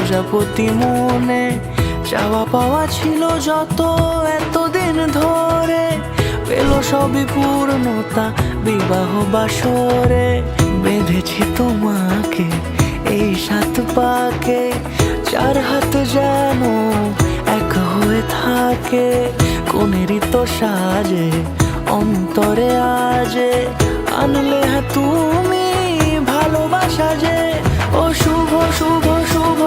প্রজাপতি মনে চাওয়া পাওয়া ছিল যত এতদিন ধরে, পেল সবই পূর্ণতা বিবাহ বাসরে। বেঁধেছি তোমাকে এই 7 পাকে, 4 হাত যেন এক হয়ে থাকে। কোনেরই তো সাজে অন্তরে আজে আনলে তুমি ভালোবাসা যে। ও শুভ শুভ শুভ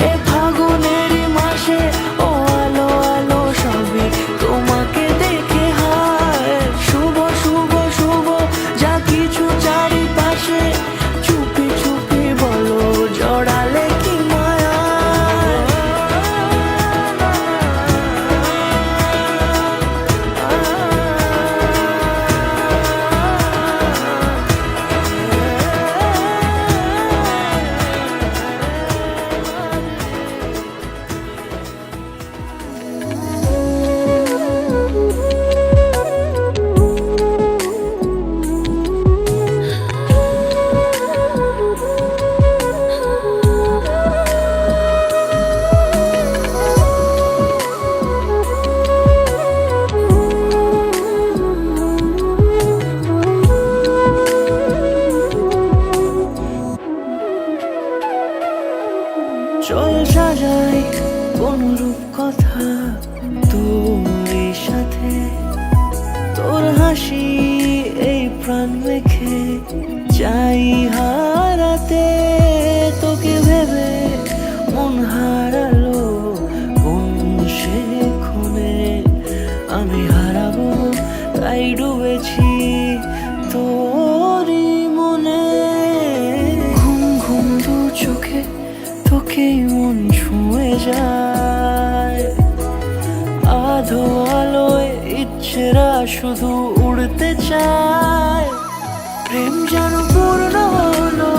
এ ফাগুনেরই মাসে, ও আলো আলো সবই তোমাকে দেখে হায়। শুভ শুভ শুভ যা কিছু চারিপাশে, চুপি চুপি বলো জড়ালে কি মায়া। চল সাজাই কোন রূপ কথা তোর সাথে, তোর হাসি এই প্রাণ মেখে চাই হারাতে। তোকে ভেবে মন হারালো কোন সে ক্ষণে, আমি হারাবো তাই ডুবেছি তোরই মনে। ঘুম ঘুম দু চোখে তোকেই মন ছুঁয়ে যায়, আধো আলোয় ইচ্ছেরা শুধু উড়তে চায়। প্রেম যেন পূর্ণ হলো